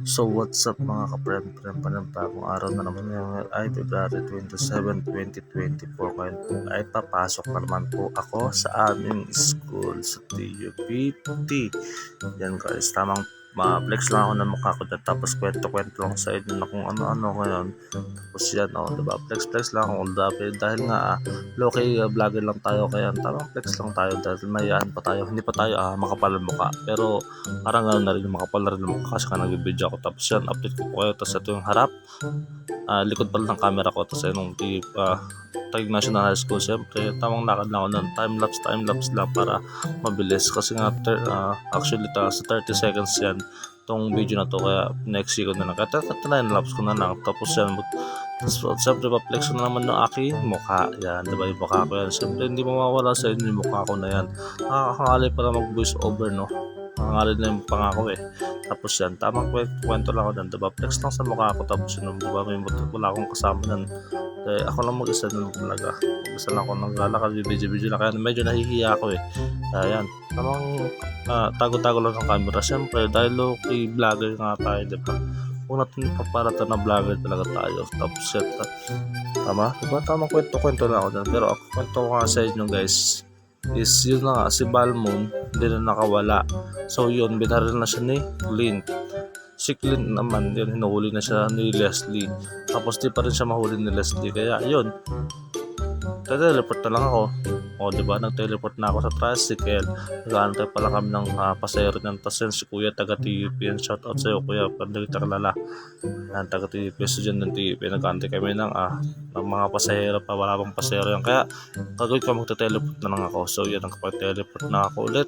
So what's up mga ka-prem-prem, panibagong araw na naman ngayon ay February 27, 2024 ngayon po ay papasok na naman po ako sa aming school sa TUPT. Yan guys, tamang ma-flex lang ako ng mukha ko dyan tapos kwento-kwento lang sa inyo na kung ano-ano ngayon. Tapos yan, diba? Flex-flex lang ako dahil nga low-key vlogger lang tayo kaya tamang flex lang tayo dahil mayaan pa tayo. Hindi pa tayo makapal ang mukha pero parang gano'n na rin makapal na rin ang mukha kasi nag-video ako tapos yan, update ko po kayo tapos ito yung harap. Likod pala ng camera ko tapos yung Taguig National High School. Siyempre tamang lakad lang ako ng time-lapse lang para mabilis kasi nga actually sa 30 seconds yan tong video na to kaya next ko na lang kaya time-lapse ko na lang tapos yan siyempre pa-flex ko na naman ng aking mukha yan, diba yung mukha ko yan, siyempre hindi mawawala sa inyo yung mukha ko na yan. Nakakakangalay para mag voice over, no? Nangangalit na yung pangako tapos yan, tamang kwento lang ako dyan, diba? Flex lang sa mukha ko tapos yun, diba? Wala akong kasama dyan. Ako lang mag-isa nun talaga. Mag-isa lang ako naglalakad, video lang. Kaya medyo nahihiya ako Kaya yan, tamang tago-tago lang ng camera. Siyempre, dahil low-key vlogger nga tayo, diba? Kung natin paparata na vlogger talaga tayo. Tapos yan, tama? Diba? Tamang kwento lang ako dyan. Pero ako kwento ko nga sa inyo guys is yun na nga, si Balmond hindi na nakawala. So yun, binaril na siya ni Clint. Si Clint naman, yun, hinuhuli na siya ni Leslie. Tapos di pa rin siya mahuli ni Leslie. Kaya yun, teleport na lang ako. Diba, nag-teleport na ako sa tricycle. Nag-aantay pa lang kami ng pasayro niyan. Tapos yun, si Kuya taga-TUP. Shoutout sa'yo Kuya, pwede kita kalala. Yan, taga-TUP, student ng TUP. Nag-aantay kami ng mga pasayro pa. Wala pang pasayro yan. Kaya kagawin ko magte-teleport na lang ako. So yun, nagpag-teleport na ako ulit.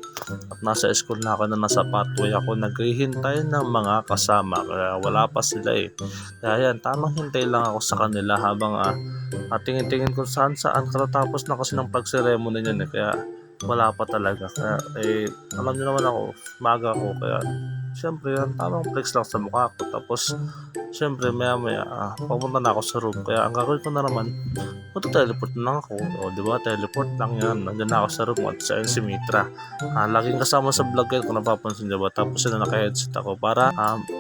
At nasa school na ako na nasa pathway ako. Naghihintay ng mga kasama. Kaya wala pa sila Kaya yan, tamang hintay lang ako sa kanila habang tingin-tingin kung saan katatapos na kasi ng pag-ceremony niyan kaya wala pa talaga kaya alam niyo naman ako maga ako kaya syempre yan tamang flex lang sa mukha ko tapos syempre maya papunta na ako sa room kaya ang gagawin ko na naman magte-teleport na lang ako diba teleport lang yan nandiyan na ako sa room at sa si Mitra laging kasama sa vlog yan kung napapansin diba tapos yun naka-headset ako para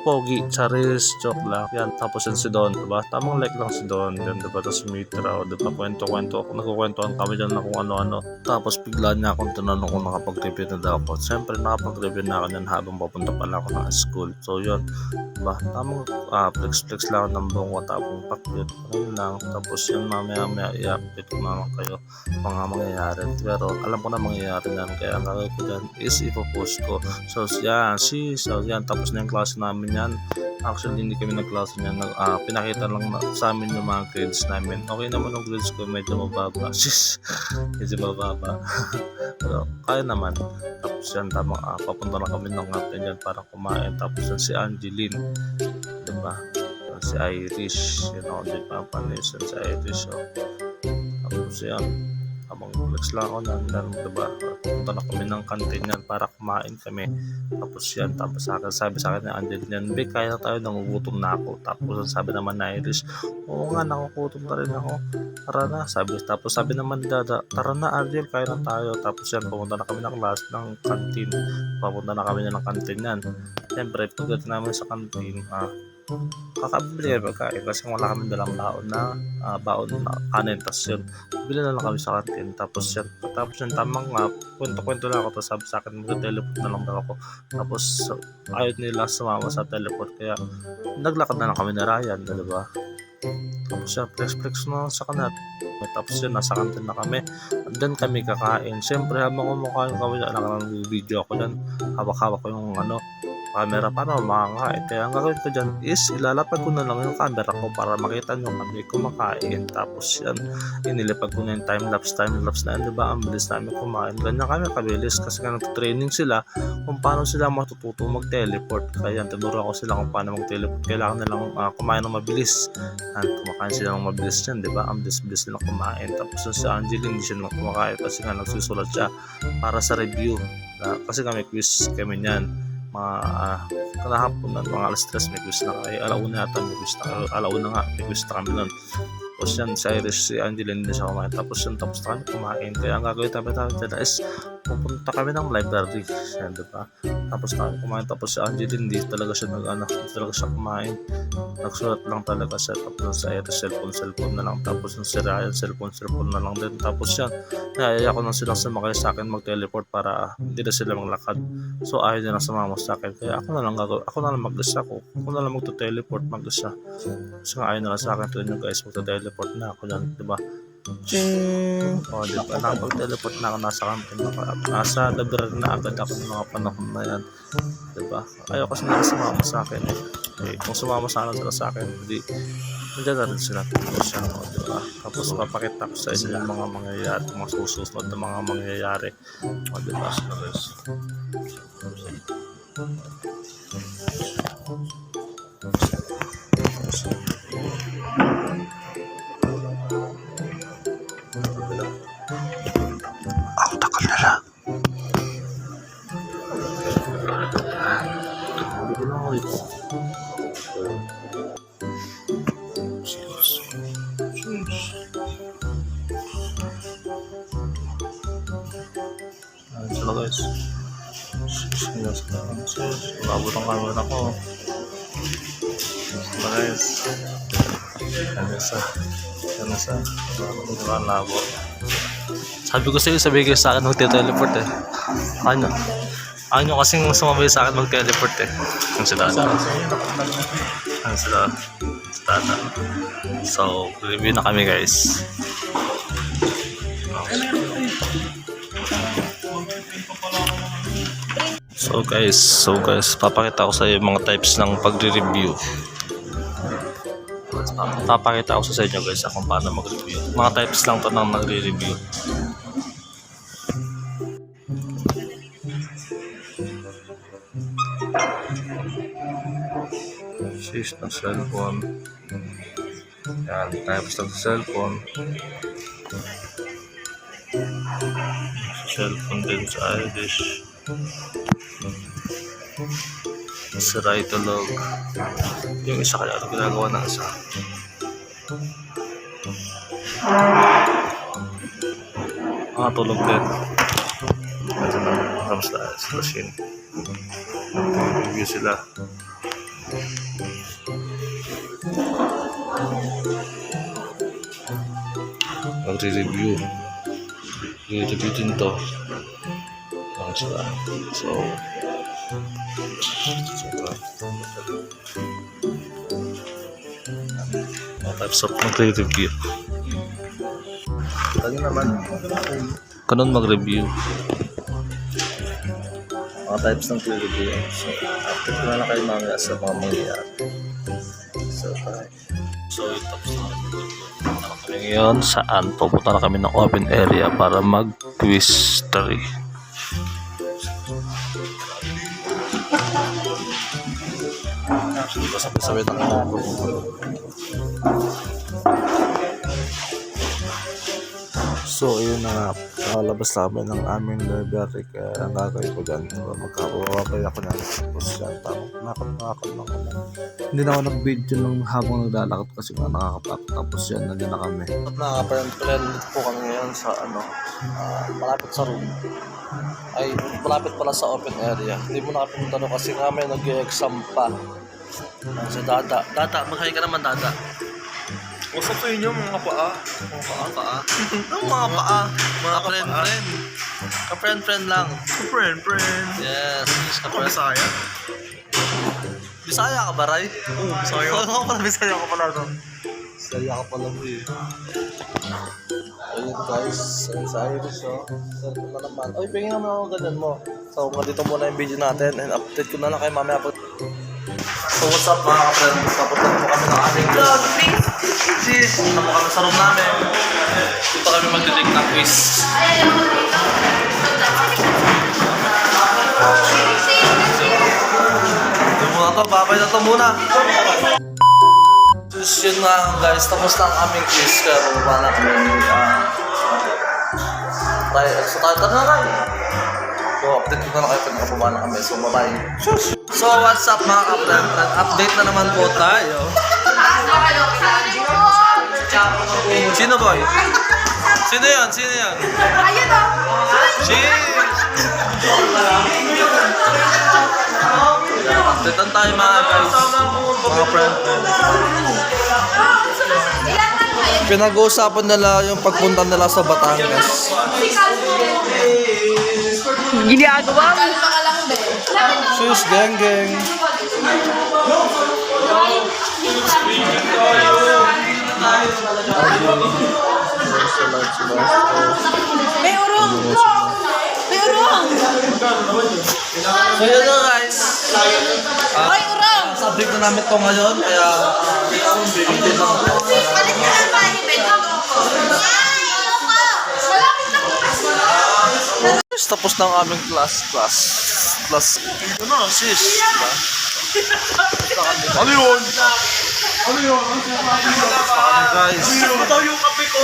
pogi charis joke lang yan tapos yun si Don diba tamang like lang si Don yan diba tapos si Mitra diba kwento ako nagkukwentuhan kami dyan na kung ano-ano tapos bigla niya akong tinanong kung nakapag-review na daw ako siyempre nakapag-review na ako yan habang papunta pala ako ng school so yun diba tamang flex lang ng buong watapong pakit lang tapos yun mamaya i-update ko naman kayo mga mangyayari pero alam ko na mangyayari yan kaya ang gagawin ko dyan is ipopost ko so yan tapos na yung klase namin yan actually hindi kami nagklase niyan pinakita lang sa amin yung mga grades namin okay naman yung grades ko medyo mababa medyo mababa pero kaya naman tapos yan tamang papunta na kami ng natin dyan para kumain tapos yan si Angeline diba si Irish diba panis si Irish tapos yan habang flex lang ako nan diba pupunta na kami ng canteen yan para kumain kami tapos yan tapos sabi sa akin na Angeline yan be kaya tayo nangugutom na ako tapos sabi naman na Irish oo nga nangugutom na rin ako tara na sabi naman Dada tara na Ariel kaya na tayo tapos yan pumunta na kami ng class ng canteen papunta na kami ng canteen yan siyempre pagdating namin sa canteen kakabili kami pagkain kasi wala kami dalang baon na kanin tapos yun bili na lang kami sa canteen tapos yun tamang kwento lang ako tapos sabi sa akin mag-teleport na lang daw ako tapos ayaw nila sumama sa teleport kaya naglakad na lang kami na Ryan diba tapos yan flex na sa kanila tapos yun nasa canteen na kami and then kami kakain syempre habang kumakain kami nag-video ako dyan hawak-hawak ko yung camera para makakain kaya ang gagawin ko dyan is ilalapag ko na lang yung camera ko para makita nyo kami kumakain tapos yan inilipag ko na yung time-lapse na yun diba ang bilis namin kumain ganyan kami kabilis kasi nga nag-training sila kung paano sila matututo mag-teleport kaya tinuro ko sila kung paano mag-teleport kailangan nilang kumain ng mabilis kumakain sila ng mabilis yan diba ang bilis nilang kumain tapos si Angeline hindi siya lang kumakain kasi nga nagsusulat siya para sa review kasi kami quiz kami niyan mga kalahapon mga alas 3 may quiz na alauna yata may quiz na alauna nga may quiz na kami nun tapos yan si Irish si Angeline hindi siya kumain tapos na kami kumain kaya ang gagawin tayo is pupunta kami ng library, diba? Tapos kami kumain, tapos si Angeline, hindi talaga siya hindi talaga siya kumain. Nagsulat lang talaga siya, tapos sa Iris, cellphone na lang. Tapos nung si Ryan, cellphone na lang din. Tapos yan, nayaya ko nang silang sumakay sa akin mag-teleport para hindi na sila maglakad. So ayaw nila sumama sa akin, kaya ako na lang mag-isa ko. Ako na lang magto-teleport mag-isa. Kasi nga ayaw nila sa akin, tuloy nyo guys, magto-teleport na ako dyan, diba? Ching! O, diba? Nakapag-teleport na ako nasa library na agad ako ng mga panahon na yan. Diba? Ayaw kasi nila sumama sa akin eh. Kung sumama sana sila sa akin, hindi nandiyan na rin sila. Tapos yan, o, diba? Tapos papakita ko sa inyo yung mga mangyayari, mga susunod na mga mangyayari. O, diba? Ang takal na lang. Hindi ko lang ito. Sila guys. Labot ang camera ko. Sila guys. Yan isa. Labo. Sabi ko sa'yo, sabi kayo sa akin mag-teleport eh. Ano kasing sumabay sa akin mag-teleport eh. Yung sila. Ano sila. Tata. So, review na kami guys. So guys, papakita ko sa iyo mga types ng pagre-review. Papakita ko sa inyo guys kung paano mag-review. Mga types lang to ng magre-review. Sis ng cellphone. Yan, types ng cellphone. Cellphone din sa Irish. Siray tulog. Yung isa kaya ano ginagawa ng isa. Tulog din. Ito na, tapos na machine. Review sila. Magre-review. I-review din to. Ang sila. So, mga types of magre-review. Lagi naman ganun mag-review. Mga types ng review. So, after ko na lang kayo mamaya sa mga mangyayari. So tapos na kami ngayon saan pupunta na kami ng open area para mag-quiz 3. Sabi-sabi na ako. So yun na, nakalabas namin ng aming library, kaya ang gagawin ko dyan, magkakawapay ako na tapos yan, nakakapakot lang ako. Hindi na ako nag-video nung habang naglalakad kasi nga nakakapakot, tapos yan, nandiyan na kami. Nakaka-friend po kami ngayon sa malapit sa room. Ay, malapit pala sa open area. Hindi mo nakapunta doon kasi nga may nag-exam pa. Si Dada. Dada, mag-hi ka naman Dada. What's up sa inyo mga paa? Mga paa? Mga paa? Mga friend-friend. Ka-friend-friend lang. Friend. Yes. Ako Bisaya. Bisaya ka ba, Ray? Oo, Bisaya. Ako pala, Bisaya ka pala, no? Bisaya ka pala mo eh. Ayun guys, sa Irish, oh. Sarap na naman. Ay, pingin naman ako ganyan mo. So, dito muna yung video natin and update ko na lang kayo mamaya. So, what's up mga ka-friend? Kapunta po kami ng aming vlog. Sis, punta po kami sa room namin. Dito kami mag-take ng quiz. Ito muna to, babay na to muna. So, yun nga guys, tapos na ang aming quiz. Kaya bumaba na kami. So, tayo na Ray. So, update ko na lang kayo kung nakababa na kami. So, bye-bye. So, what's up mga ka-friend? Update na naman po tayo. Sino boy? Sino yan? Sino yan? Ayun o. Cheers! Titan tayo mga guys. Mga friend. Ilan ba yun? Pinag-uusapan nila yung pagpunta nila sa Batangas. Ginagawa mo? Kalma ka lang, be. Sus, geng geng. May urong. May urong. So yun na guys. May urong. Subject na namin to ngayon. Kaya bibigyan lang ako. Palit ka lang ba? Ibenta mo ko. Malapit lang naman. Tapos na ang aming class. Ano, sis? Ano yun? Ano yun? Guys, Ano daw yung kape ko?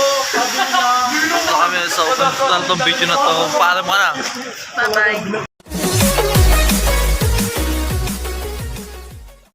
punta kami sa utang video na to. Paalam ka na. Bye-bye.